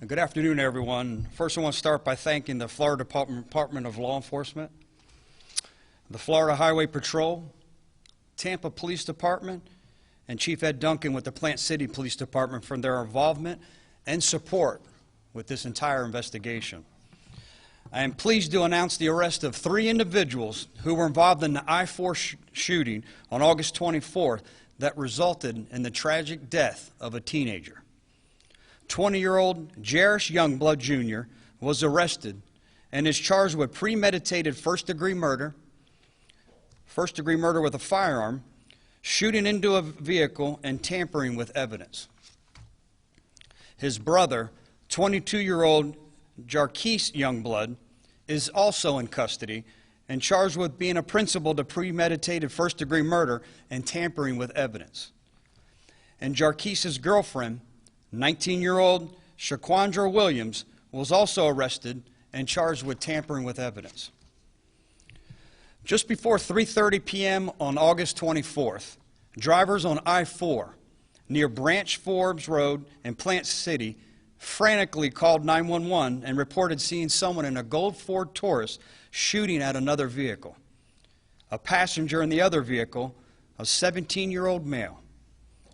Good afternoon, everyone. First, I want to start by thanking the Florida Department of Law Enforcement, the Florida Highway Patrol, Tampa Police Department, and Chief Ed Duncan with the Plant City Police Department for their involvement and support with this entire investigation. I am pleased to announce the arrest of 3 individuals who were involved in the I-4 shooting on August 24th that resulted in the tragic death of a teenager. 20-year-old Jerish Youngblood Jr. was arrested and is charged with premeditated first-degree murder with a firearm, shooting into a vehicle, and tampering with evidence. His brother, 22-year-old Jarquise Youngblood, is also in custody and charged with being a principal to premeditated first-degree murder and tampering with evidence. And Jarquise's girlfriend, 19-year-old Shaquandra Williams, was also arrested and charged with tampering with evidence. Just before 3:30 p.m. on August 24th, drivers on I-4 near Branch Forbes Road in Plant City frantically called 911 and reported seeing someone in a gold Ford Taurus shooting at another vehicle. A passenger in the other vehicle, a 17-year-old male,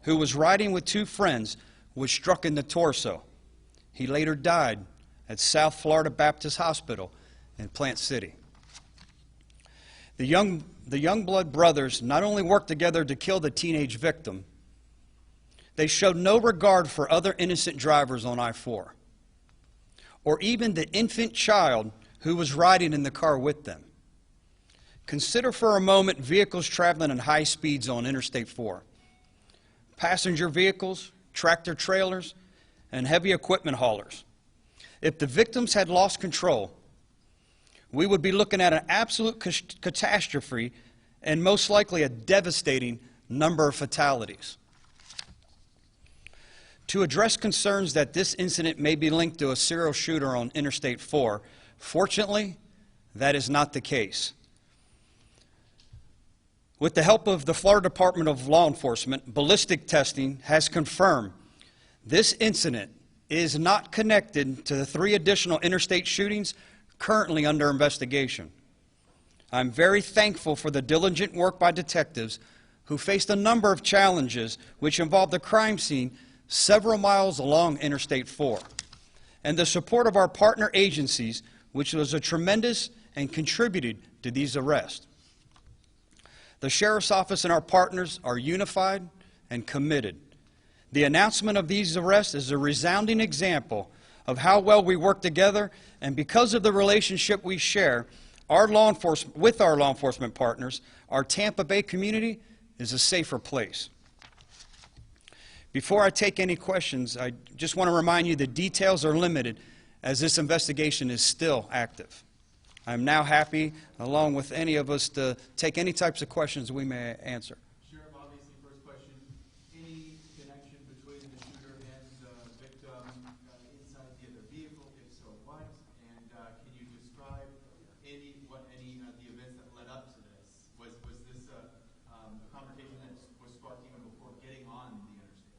who was riding with 2 friends, was struck in the torso. He later died at South Florida Baptist Hospital in Plant City. The Youngblood brothers not only worked together to kill the teenage victim, they showed no regard for other innocent drivers on I-4, or even the infant child who was riding in the car with them. Consider for a moment vehicles traveling at high speeds on Interstate 4. Passenger vehicles, tractor trailers, and heavy equipment haulers. If the victims had lost control, we would be looking at an absolute catastrophe and most likely a devastating number of fatalities. To address concerns that this incident may be linked to a serial shooter on Interstate 4, fortunately, that is not the case. With the help of the Florida Department of Law Enforcement, ballistic testing has confirmed this incident is not connected to the 3 additional interstate shootings currently under investigation. I'm very thankful for the diligent work by detectives who faced a number of challenges which involved the crime scene several miles along Interstate 4, and the support of our partner agencies, which was a tremendous and contributed to these arrests. The Sheriff's Office and our partners are unified and committed. The announcement of these arrests is a resounding example of how well we work together, and because of the relationship we share with our law enforcement partners, our Tampa Bay community is a safer place. Before I take any questions, I just want to remind you the details are limited as this investigation is still active. I'm now happy, along with any of us, to take any types of questions we may answer. Sheriff, obviously, first question, any connection between the shooter and the victim inside the other vehicle? If so, what? And can you describe the events that led up to this? Was this a conversation that was sparked even before getting on the interstate?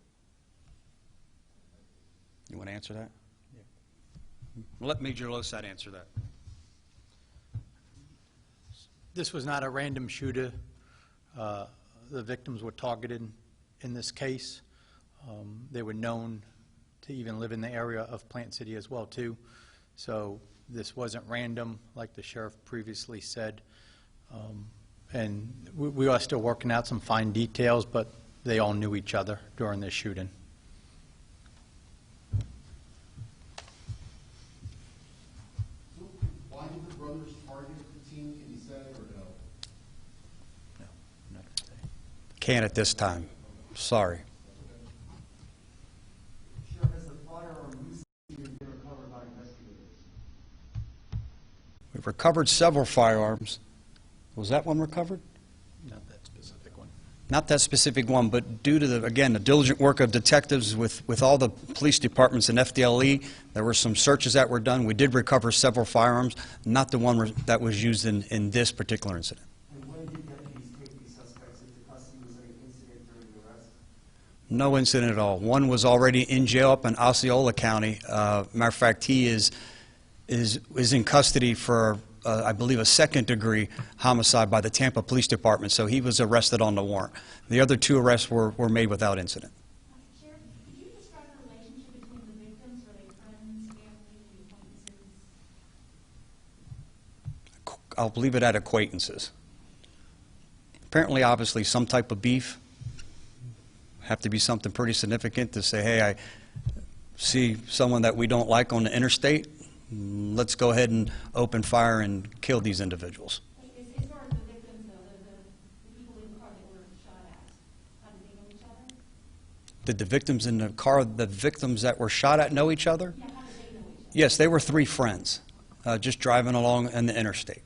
You want to answer that? Yeah. Let Major Losat answer that. This was not a random shooter. The victims were targeted in this case. They were known to even live in the area of Plant City as well, too. So this wasn't random, like the sheriff previously said. And we are still working out some fine details, but they all knew each other during this shooting. Why did the brothers target the teen? Can you say or no? No, not today. Can't at this time. Sorry. Sheriff, has the firearm recently been recovered by investigators? We've recovered several firearms. Was that one recovered? Not that specific one. Not that specific one, but due to, the diligent work of detectives with all the police departments and FDLE, there were some searches that were done. We did recover several firearms, not the one that was used in this particular incident. And when did deputies take these suspects into custody? Was there an incident during the arrest? No incident at all. One was already in jail up in Osceola County. Matter of fact, he is in custody for, I believe, a second-degree homicide by the Tampa Police Department, so he was arrested on the warrant. The other 2 arrests were made without incident. Sheriff, could you describe the relationship between the victims? Were they friends, family, acquaintances? I'll leave it at acquaintances. Apparently, obviously, some type of beef. Have to be something pretty significant to say, hey, I see someone that we don't like on the interstate. Let's go ahead and open fire and kill these individuals. As far as the victims, though, the people in the car that were shot at, how did they know each other? Did the victims in the car, the victims that were shot at, know each other? Yeah, how did they know each other? Yes, they were 3 friends, just driving along in the interstate.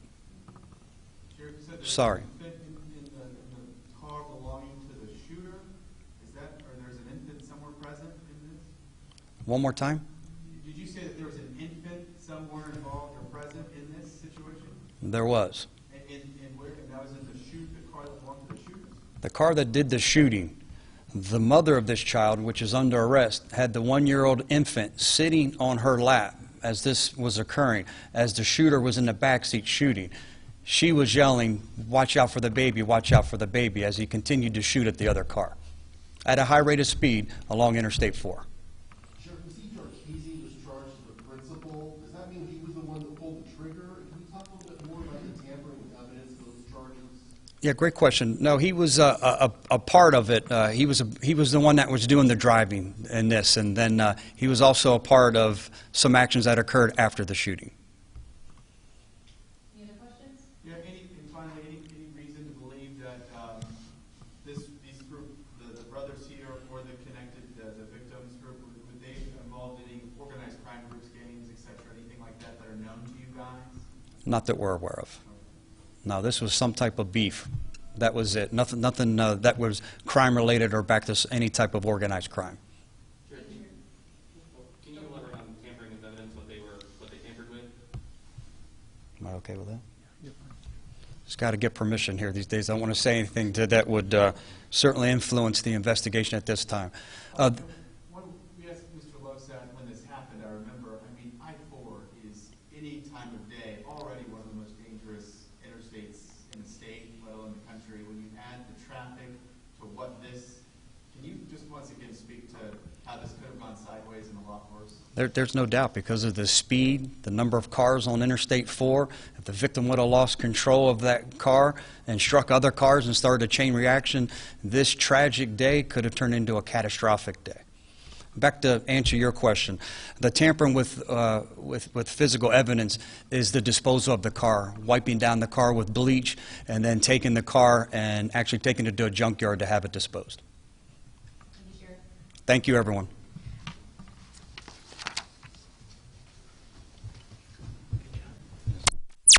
Sheriff, you said there's Sorry. an infant in the car belonging to the shooter. Is that, or there's an infant somewhere present in this? One more time? Did you say that there was an infant somewhere involved or present in this situation? There was. And where, and that was in the car that belonged to the shooters? The car that did the shooting, the mother of this child, which is under arrest, had the 1-year-old infant sitting on her lap as this was occurring, as the shooter was in the backseat shooting. She was yelling, "Watch out for the baby, watch out for the baby," as he continued to shoot at the other car at a high rate of speed along Interstate 4. Sheriff, we see Jarkisi was charged as the principal. Does that mean he was the one that pulled the trigger? Can you talk a little bit more about the tampering with evidence of those charges? Yeah, great question. No, he was a part of it. He was the one that was doing the driving in this, and then he was also a part of some actions that occurred after the shooting. Any other questions? Yeah, and finally, any reason to believe that these group, the brothers here, or the connected, the victims group, would they be involved in any organized crime groups, gangs, et cetera, anything like that that are known to you guys? Not that we're aware of. No, this was some type of beef. That was it. Nothing that was crime-related or back to any type of organized crime. Sure. Can you elaborate on tampering with evidence, what they tampered with? Am I okay with that? Just got to get permission here these days. I don't want to say anything that would certainly influence the investigation at this time. When we asked Mr. Losat when this happened, I remember, I-4 is any time of day already one of the most dangerous interstates in the state, let alone the country. When you add the traffic to what this, can you just once again speak to how this could have gone sideways and a lot worse? There's no doubt, because of the speed, the number of cars on Interstate 4, if the victim would have lost control of that car and struck other cars and started a chain reaction, this tragic day could have turned into a catastrophic day. Back to answer your question, the tampering with physical evidence is the disposal of the car, wiping down the car with bleach, and then taking the car and actually taking it to a junkyard to have it disposed. Thank you, Sheriff. Thank you, everyone.